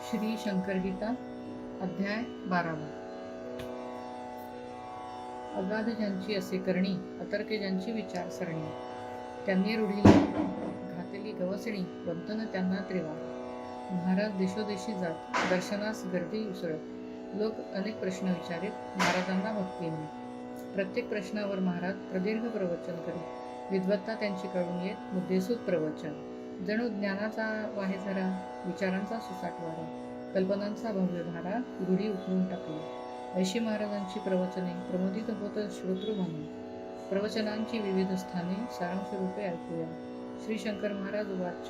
श्री शंकर गीता अध्याय 12. अगाध ज्यांची असे करणी, अतर्के ज्यांची विचारसरणी, त्यांनी रूढीला घातली गवसणी, वंतन त्यांना त्रिवा. महाराज देशोदेशी जात, दर्शनास गर्दी उसळत. लोक अनेक प्रश्न विचारित, महाराजांना भक्तीने. प्रत्येक प्रश्नावर महाराज प्रदीर्घ प्रवचन करीत. विद्वत्ता त्यांची कळून येत, मुद्देसूद प्रवचन. जणू ज्ञानाचा वाहेझरा, विचारांचा सुसाटवारा, कल्पनांचा भव्य धारा रूढी उकळून टाकली. ऐशी महाराजांची प्रवचने प्रमोदित होत श्रोतृ म्हणून. प्रवचनांची विविध स्थाने सारांश रूपे ऐकूया. श्री शंकर महाराज उवाच.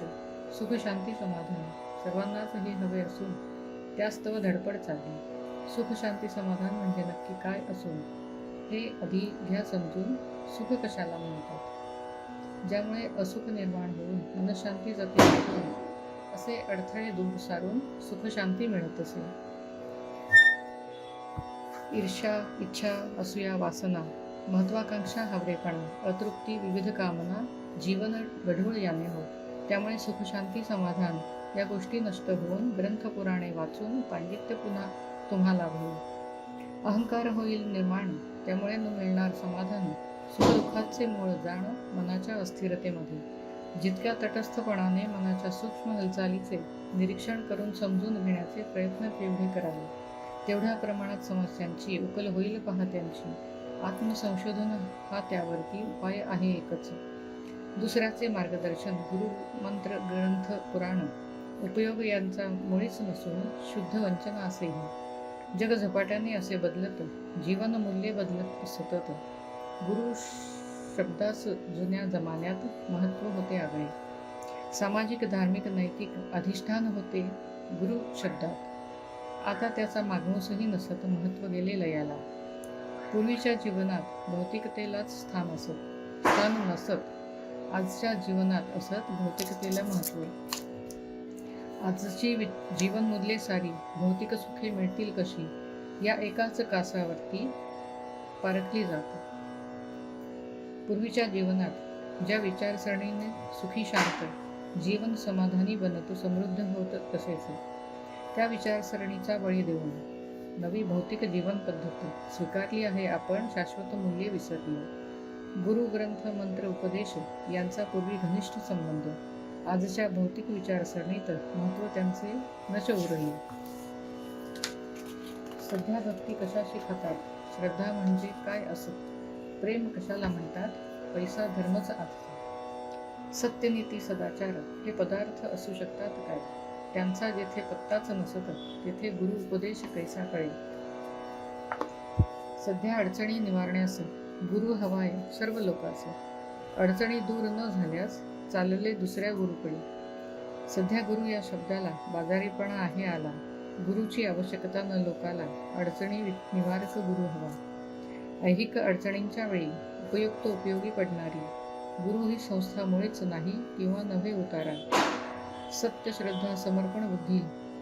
सुख शांती समाधान सर्वांनाच हे हवे असून त्यास्तव धडपड चालली. सुख शांती समाधान म्हणजे नक्की काय असून हे आधी घ्या समजून. सुख कशाला म्हणतात? ज्यामुळे असुख निर्माण होऊन मनशांती जाते, असे अडथळे दूर सारून सुख शांती मिळत असे. ईर्ष्या, इच्छा, असूया, वासना, महत्वाकांक्षा, हवरेपणा, अतृप्ती, विविध कामना जीवन गढूळ याने होत. त्यामुळे सुख शांती समाधान या गोष्टी नष्ट होऊन ग्रंथ पुराणे वाचून पांडित्य पुन्हा तुम्हाला होईल. अहंकार होईल निर्माण, त्यामुळे न मिळणार समाधान. सुखदुःखाचे मूळ जाण मनाच्या अस्थिरतेमध्ये. जितक्या तटस्थपणाने मनाच्या सूक्ष्म हालचालीचे निरीक्षण करून समजून घेण्याचे प्रयत्न तेवढे करावे, तेवढ्या प्रमाणात समस्यांची उकल होईल पाहत्यांची. आत्मसंशोधन हा त्यावरती उपाय आहे एकच. दुसऱ्याचे मार्गदर्शन, गुरु, मंत्र, ग्रंथ, पुराण, उपयोग यांचा मुळीच नसून शुद्ध वंचना असेही. जग झपाट्याने असे बदलत, जीवन मूल्ये बदलत सतत. गुरु शब्दास जुन्या जमान्यात महत्त्व होते आगळे. सामाजिक, धार्मिक, नैतिक अधिष्ठान होते गुरु शब्दात. आता त्याचा मागमूसही नसत, महत्त्व गेले लयाला. पूर्वीच्या जीवनात भौतिकतेलाच स्थान नसत. आजच्या जीवनात असत भौतिकतेला महत्त्व. आजची जीवनमूल्ये सारी भौतिक सुखे मिळतील कशी, या एकाच कासावरती पारखली जातात. पूर्वीच्या जीवनात ज्या विचारसरणीने सुखी शांत जीवन समाधानी बनत समृद्ध होत तसेच त्या विचारसरणीचा बळी देऊन नवी भौतिक जीवन पद्धती स्वीकारली आहे आपण. शाश्वत मूल्ये विसरली. गुरु, ग्रंथ, मंत्र, उपदेश यांचा पूर्वी घनिष्ठ संबंध. आजच्या भौतिक विचारसरणीत महत्त्व त्यांचे नश उरले. सध्या भक्ती कशाशी खातात? श्रद्धा म्हणजे काय असत? प्रेम कशाला म्हणतात? पैसा, धर्मच असतो. सत्यनीती, सदाचार हे पदार्थ असू शकतात काय? त्यांचा जेथे पत्ताच नसत तेथे गुरु उपदेश कैसा कळेल? सध्या अडचणी निवारण्यास गुरु हवाय सर्व लोकांस. अडचणी दूर न झाल्यास चालले दुसऱ्या गुरुकडे. सध्या गुरु या शब्दाला बाजारीपणा आहे आला. गुरुची आवश्यकता न लोकाला, अडचणी निवारक गुरु हवा. ऐहिक अडचणींच्या वेळी उपयुक्त उपयोगी पडणारी गुरु ही संस्था मुळेच नाही किंवा नव्हे उतारा. सत्य, श्रद्धा, समर्पण बुद्धी,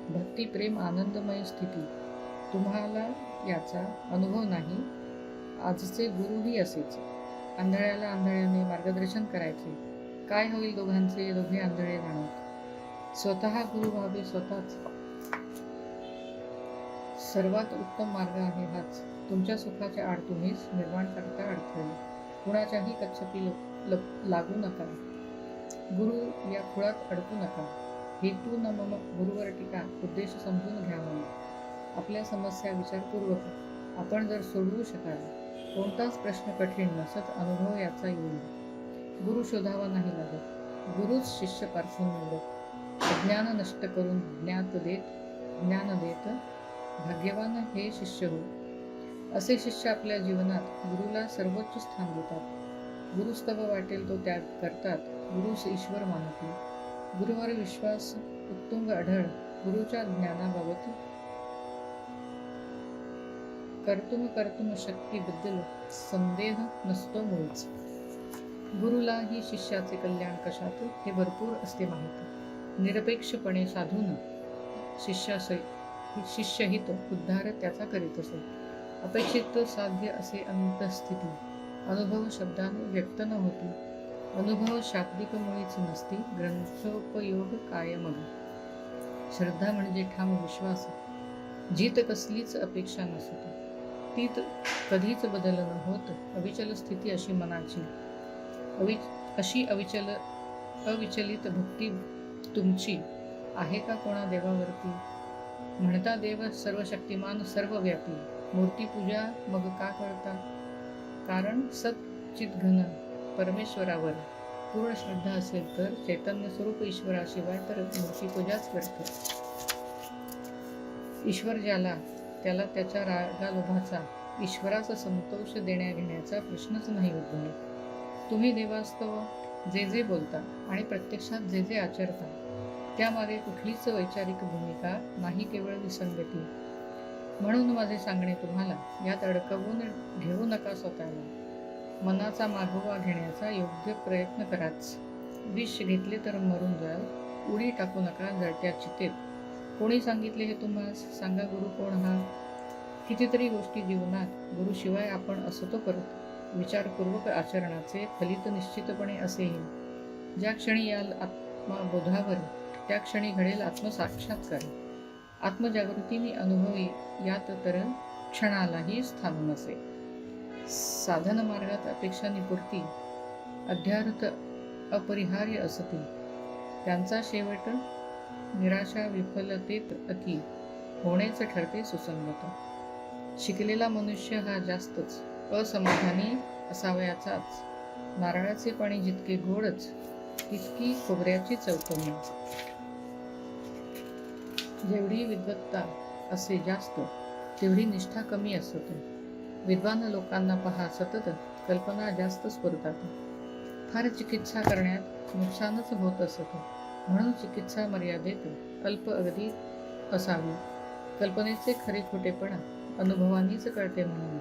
भक्ती, प्रेम, आनंदमय स्थिती. तुम्हाला याचा अनुभव नाही. आजचे गुरुही असेच. आंधळ्याला आंधळ्याने मार्गदर्शन करायचे. काय होईल दोघांचे? दोघे आंधळे जाणवत. स्वतः गुरु व्हावे स्वतःच. सर्वात उत्तम मार्ग आहे हाच. तुमच्या सुखाच्या आड तुम्हीच निर्माण करता अडथळे. कुणाच्याही कच्छपी लागू नका. गुरु या खुळात अडकू नका. हेतू न मम गुरुवर टीका, उद्देश समजून घ्या म्हणून. आपल्या समस्या विचारपूर्वक आपण जर सोडवू शकाल, कोणताच प्रश्न कठीण नसत, अनुभव याचा येईल. गुरु शोधावा नाही लागत. गुरुच शिष्य पारखून निवडत. अज्ञान नष्ट करून ज्ञान देत भाग्यवान हे शिष्य हो. असे शिष्य आपल्या जीवनात गुरुला सर्वोच्च स्थान देतात. गुरुस्तव वाटेल तो त्याग करतात. गुरुस ईश्वर मानतील. गुरुवर विश्वास उत्तुंग आढळ. गुरुच्या ज्ञानाबाबत कर्तुम शक्तीबद्दल संदेह नसतो मुळीच. गुरुला ही शिष्याचे कल्याण कशात हे भरपूर असते माहीत. निरपेक्षपणे साधून शिष्यहित उद्धार त्याचा करीत असे. अपेक्षित साध्य असे अंतस्थिती अनुभव शब्दाने व्यक्त न होती. अनुभव शाब्दिक मुळीच नसती. ग्रंथोपयोग काय मग? श्रद्धा म्हणजे ठाम विश्वास. जीत कसलीच अपेक्षा नसते, तीत कधीच बदल न होत अविचल स्थिती अशी मनाची. अशी अविचलित भक्ती तुमची आहे का कोणा देवावरती? म्हणता देव सर्वशक्तिमान सर्वव्यापी, मूर्तीपूजा मग का करता? कारण सच्चित घन परमेश्वरावर पूर्ण श्रद्धा असेल तर चैतन्य स्वरूप ईश्वराशिवाय तर मूर्तीपूजाच करतो. ईश्वर ज्याला त्याला त्याच्या रागालोभाचा ईश्वराचा संतोष देण्या घेण्याचा प्रश्नच नाही उद्भवत. तुम्ही देवास्तव जे जे बोलता आणि प्रत्यक्षात जे जे आचरता त्यामागे कुठलीच वैचारिक भूमिका नाही, केवळ विसंगती. म्हणून माझे सांगणे तुम्हाला, यात अडकवून घेऊ नका स्वतःला. मनाचा मागोवा घेण्याचा योग्य प्रयत्न कराच. विष घेतले तर मरून जाल, उडी टाकू नका जळत्या चितेत. कोणी सांगितले हे तुम्हास? सांगा गुरु कोण हा? कितीतरी गोष्टी जीवनात गुरुशिवाय आपण असतो करतो. विचारपूर्वक आचरणाचे फलित निश्चितपणे असे येईल. ज्या क्षणी याल आत्माबोधावर त्या क्षणी घडेल आत्मसाक्षात्कार. आत्मजागृतीने अनुभवी यात तर क्षणालाही स्थान नसे. साधन मार्गात अपेक्षा निपूर्ती अध्यार्थ अपरिहार्य असती. त्यांचा शेवट निराशा विफलतेत अति होणेच ठरते सुसंगत. शिकलेला मनुष्य हा जास्तच असमाधानी असावयाचाच. नारळाचे पाणी जितके गोडच तितकी खोबऱ्याची चव कमी. जेवढी विद्वत्ता असे जास्त तेवढी निष्ठा कमी असते. विद्वान लोकांना पहा सतत कल्पना जास्त स्फुरतात. फार चिकित्सा करण्यात नुकसानच होत असतं. म्हणून चिकित्सा मर्यादेत अल्प अगदी असावी. कल्पनेचे खरे खोटेपणा अनुभवानीच कळते. म्हणून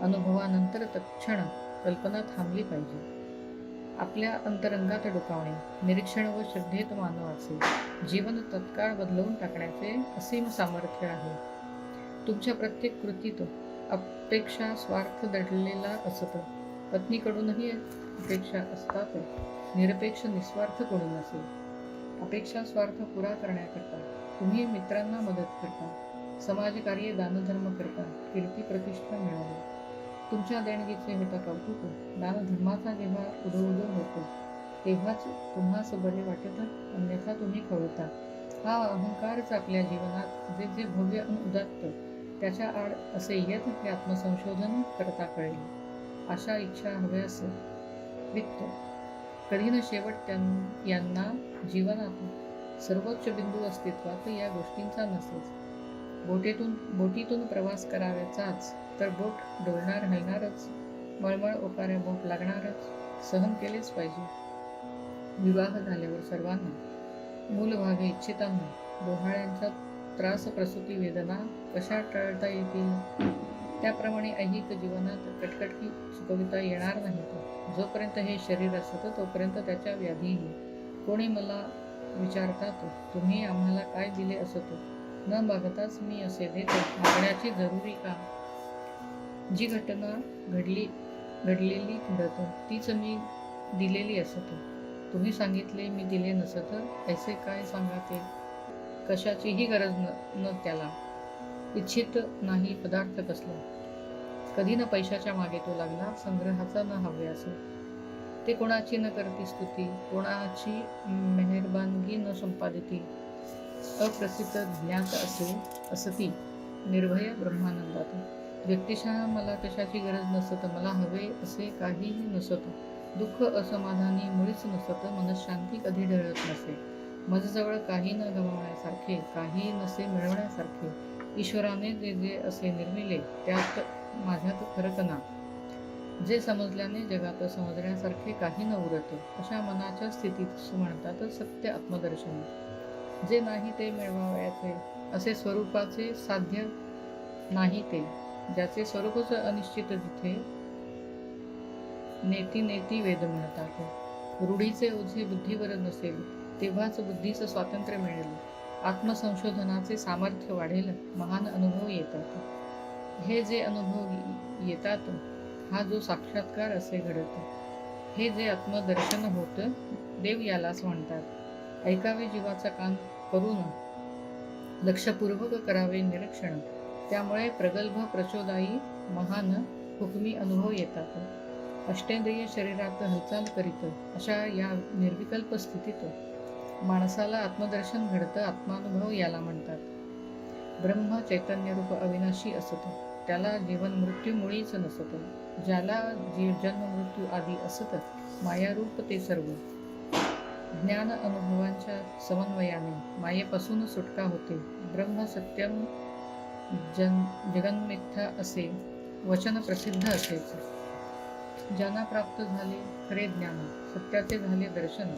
अनुभवानंतर तत्क्षण कल्पना थांबली पाहिजे. आपल्या अंतरंगात डोकावणे, निरीक्षण व श्रद्धेत मानवाचे जीवन तत्काळ बदलवून टाकण्याचे असीम सामर्थ्य आहे. तुमच्या प्रत्येक कृतीत अपेक्षा स्वार्थ दडलेला असतो. पत्नीकडूनही अपेक्षा असतात. निरपेक्ष निस्वार्थ कोणी नसेल. अपेक्षा स्वार्थ पुरा करण्याकरता तुम्ही मित्रांना मदत करता, समाजकार्य दानधर्म करता, कीर्ती प्रतिष्ठा मिळावी. तुमच्या देणगीचे होता कौतुक. दानधर्माचा जेव्हा उदो होतो तेव्हाच तुम्हास बरे वाटत, अन्यथा तुम्ही खवळता. हा अहंकारच आपल्या जीवनात जे जे भव्य आणि उदात्त त्याच्या आड असे येत हे आत्मसंशोधन करता कळेल. आशा इच्छा हव्यास वित्त कधी न शेवट यांना जीवनात सर्वोच्च बिंदू अस्तित्वात या गोष्टींचा नसेच. बोटीतून प्रवास करावयाचाच तर बोट डोलणार हलणारच, मळमळ ओकाऱ्या बोट लागणारच, सहन केलेच पाहिजे. विवाह झाल्यावर सर्वांना मूल व्हावे इच्छितांना डोहाळ्यांचा त्रास प्रसूती वेदना कशा टाळता येतील? त्याप्रमाणे ऐहिक जीवनात कटकटी चुकविता येणार नाहीत. जोपर्यंत हे शरीर असतं तोपर्यंत त्याच्या व्याधीही. कोणी मला विचारतात, तुम्ही आम्हाला काय दिले असतो? न मागताच मी असे देतो. मागण्याची जरुरी का? जी घटना घडलेली घडत तीच मी दिलेली असत. तुम्ही सांगितले मी दिले नसत, ऐसे काय सांगा ते? कशाचीही गरज न त्याला. इच्छित नाही पदार्थ कसला. कधी न पैशाच्या मागे तो लागला, संग्रहाचा न हव्यास. ते कोणाची न करती स्तुती, कोणाची मेहरबानगी न संपादिती. अप्रसिद्ध ज्ञात असती निर्भय ब्रह्मानंदात. व्यक्तिशः मला कशाची गरज नसत, मला हवे असे काहीही नसत. दुःख असमाधानी मुळीच नसत, मनशांती कधी ढळत नसे. माझ्याजवळ काही न गमावण्यासारखे, काही नसे मिळवण्यासारखे. ईश्वराने जे जे असे निर्मिले त्यात माझ्यात फरक ना. जे समजल्याने जगात समजण्यासारखे काही न उरत. अशा मनाच्या स्थितीत म्हणतात सत्य आत्मदर्शन. जे नाही ते मिळवायचे असे स्वरूपाचे साध्य नाही ते. ज्याचे स्वरूपच अनिश्चित जिथे नेती वेद म्हणतात. रूढीचे ओझे बुद्धीवर नसेल तेव्हाच बुद्धीचं स्वातंत्र्य मिळेल. आत्मसंशोधनाचे सामर्थ्य वाढेल. महान अनुभव येतात. हे जे अनुभव येतात हा जो साक्षात्कार असे घडत, हे जे आत्मदर्शन होत, देव यालाच म्हणतात. ऐकावे जीवाचा कान करून लक्षपूर्वक करावे निरीक्षण. त्यामुळे प्रगल्भ प्रचोदायी महान हुकमी अनुभव येतात. अष्टेंद्रिय शरीरात हालचाल करीत अशा या निर्विकल्प स्थितीत माणसाला आत्मदर्शन घडतं. आत्मानुभव याला म्हणतात. ब्रह्म चैतन्यरूप अविनाशी असत, त्याला जीवन मृत्यू मुळीच नसत. ज्याला जन्म मृत्यू आदी असत, मायारूप ते सर्व. ज्ञान अनुभवांच्या समन्वयाने मायेपासून सुटका होते. ब्रह्म सत्यम जगन्मिथ्या असे वचन प्रसिद्ध असेच. ज्यांना प्राप्त झाले खरे ज्ञान, सत्याचे झाले दर्शन,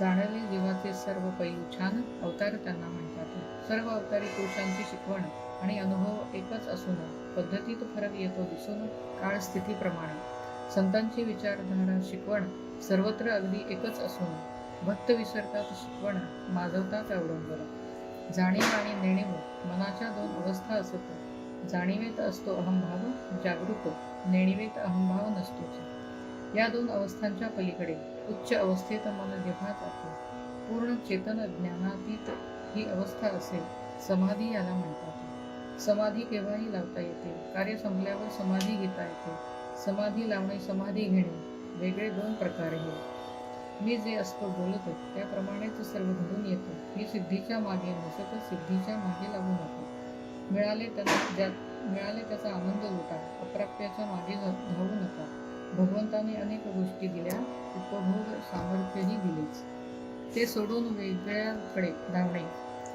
जाणले जीवाचे सर्व पैलू छान, अवतार त्यांना म्हणतात. सर्व अवतारी पुरुषांची शिकवण आणि अनुभव एकच असून पद्धतीत फरक येतो दिसून काळ स्थितीप्रमाणे. संतांची विचारधारा शिकवण सर्वत्र अगदी एकच असून भक्त विसरतात शिकवण, माजवतात अवडंबर. जाणीव आणि नेणीव मनाच्या दोन अवस्था असत. जाणीवेत असतो अहंभाव जागृत, नेणीवेत अहंभाव नसतोच. या दोन अवस्थांच्या पलीकडे उच्च अवस्थेत मन जेव्हा जाते, पूर्ण चेतन ज्ञानातीत ही अवस्था असेल, समाधी याला म्हणतात. समाधी केव्हाही लावता येते. कार्य संपल्यावर समाधी घेता येते. समाधी लावणे समाधी घेणे वेगळे दोन प्रकार आहेत. मी जे असतो बोलतो त्याप्रमाणेच सर्व घडून येतं. मी सिद्धीच्या मागे नसत, सिद्धीच्या मागे लागू नका. मिळाले त्याचा आनंद लुटा, अप्राप्याच्या मागे धावू नका. भगवंताने अनेक गोष्टी दिल्या, उपभोग सामर्थ्यही दिलेच. ते सोडून वेगळ्याकडे धावणे,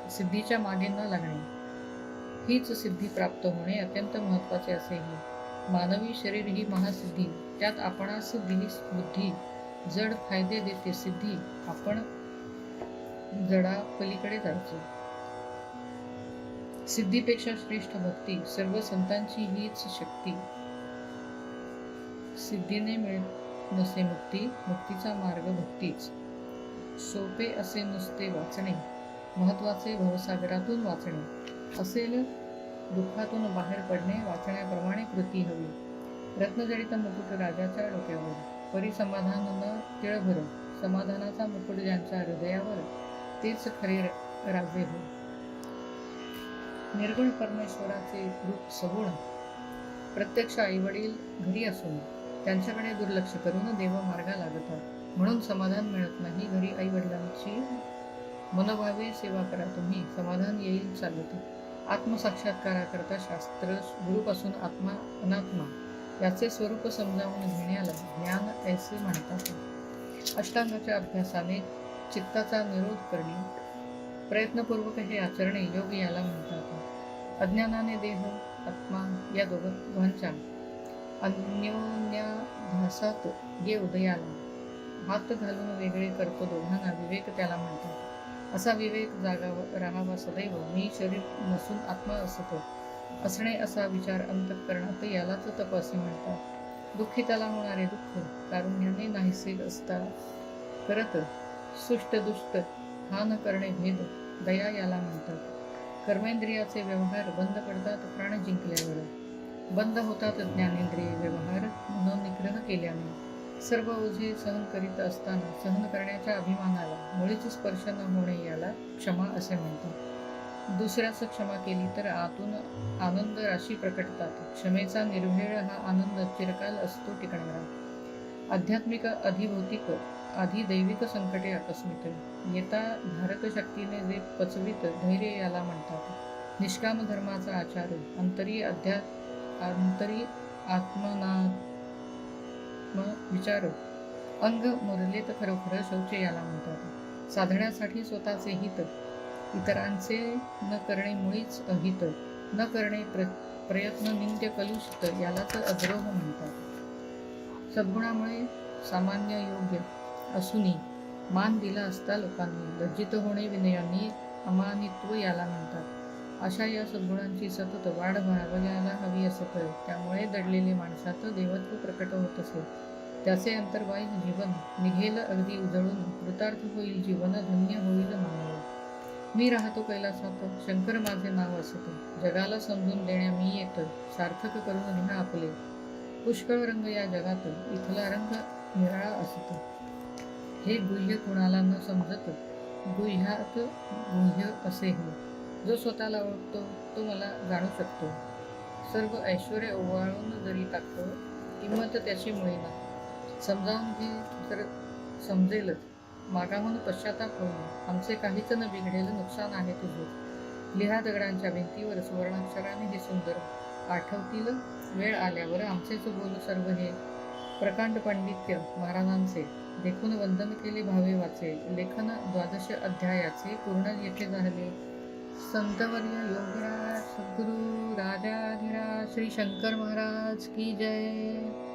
सिद्धीच्या मागे न लागणे, हीच सिद्धी प्राप्त होणे अत्यंत महत्वाचे असेही. मानवी शरीर ही महासिद्धी, त्यात आपणास दिली बुद्धी जड फायदे देते सिद्धी, आपण जडा पलीकडे जायचे. सिद्धीपेक्षा श्रेष्ठ भक्ती, सर्व संतांची हीच शक्ती. सिद्धीने मिळत नसे मुक्ती, मुक्तीचा मार्ग भक्तीच. सोपे असे नुसते वाचणे, महत्वाचे भवसागरातून वाचणे. असेल दुःखातून बाहेर पडणे, वाचण्याप्रमाणे कृती हवी. रत्नजडित मुकुट राजाच्या डोक्यावर, परी समाधान न तिळभर. समाधानाचा मुकुट ज्यांच्या हृदयावर, तेच खरे राजे हो. निर्गुण परमेश्वराचे रूप सगुण, प्रत्यक्ष आईवडील घरी असून त्यांच्याकडे दुर्लक्ष करून देव मार्गा लागतात. म्हणून समाधान मिळत नाही. घरी आईवडिलांची मनोभावे सेवा करा तुम्ही, समाधान येईल चालत. आत्मसाक्षात्काराकरता शास्त्र, गुरुपासून आत्मा अनात्मा याचे स्वरूप समजावून घेण्याला ज्ञान ऐसे म्हणतात. अष्टांगाच्या अभ्यासाने चित्ताचा निरोध करणे, प्रयत्नपूर्वक हे आचरणे योग याला म्हणतात. अज्ञानाने देह आत्मा या दोघांच्या अन्योन्याध्यासात ये उदयाला हात घालून वेगळे करतो दोघांना, विवेक त्याला म्हणतात. असा विवेक जागा राहावा सदैव. मी शरीर नसून आत्मा असतो असणे असा विचार अंतःकरणात, यालाच तप असे म्हणतात. दुःखिताला होणारे दुःख कारुण्याने नाहीसे असता करत, सुष्ट दुष्ट हा न करणे भेद दया याला म्हणतात. कर्मेंद्रियाचे व्यवहार बंद पडतात प्राण जिंकल्यावर, बंद होतात ज्ञानेंद्रिय व्यवहार मन निग्रह केल्याने. सर्व ओझे सहन करीत असताना सहन करण्याच्या अभिमानाला मुळीच स्पर्श न होणे याला क्षमा असे म्हणतात. दुसऱ्याच क्षमा केली तर आतून आनंद राशी प्रकटतात. क्षमेचा निर्भेळ हा आनंद चिरकाल असतो टिकणारा. आध्यात्मिक अधिभौतिक अधिदैविक संकटे आकस्मित येता धारक शक्तीने जे पचवित धैर्य याला म्हणतात. निष्काम धर्माचा आचार अंतरी आत्मनात्म विचार अंग मुरलेत खरोखर शौच याला म्हणतात. साधण्यासाठी स्वतःचे हित, इतरांचे न करणे मुळीच अहित, न करणे प्रयत्न निंद्य कलुषित यालाच अद्रोह म्हणतात. सद्गुणामुळे सामान्य योग्य असूनही मान दिला असता लोकांनी, लज्जित होणे विनयाने अमानित्व याला म्हणतात. अशा या सद्गुणांची सतत वाढ व्हावयाला हवी असत. त्यामुळे दडलेले माणसात देवत्व प्रकट होत असे. त्याचे अंतर्बाह्य जीवन निघेल अगदी उजळून, कृतार्थ होईल जीवन, धन्य होईल मानव. मी राहतो कैलासात, शंकर माझे नाव असत. जगाला समजून देण्या मी येत, सार्थक करून निहा आपले. पुष्कळ रंग या जगात, इथला रंग निराळा असत. हे गुह्य कुणाला न समजत, गुह्यात गुह्य असे हो. जो स्वतःला ओळखतो तो मला जाणू शकतो. सर्व ऐश्वर्य ओवाळून जरी टाकतो, किंमत त्याची मुळीना. समजावून घे तर समजेलच, मागाहून पश्चाताप होईल. आमचे काहीच न बिघडेल, नुकसान आहे तुझे. लिहा दगडांच्या भिंतीवर सुवर्णाक्षराने हे सुंदर. आठवतील वेळ आल्यावर आमचेच बोल सर्व हे. प्रकांड पांडित्य महाराजांचे देखून वंदन केले भावे वाचे. लेखन 12 अध्यायाचे पूर्ण येथे झाले. संतवर्य योगीराज सद्गुरु राजाधिराज श्री शंकर महाराज की जय.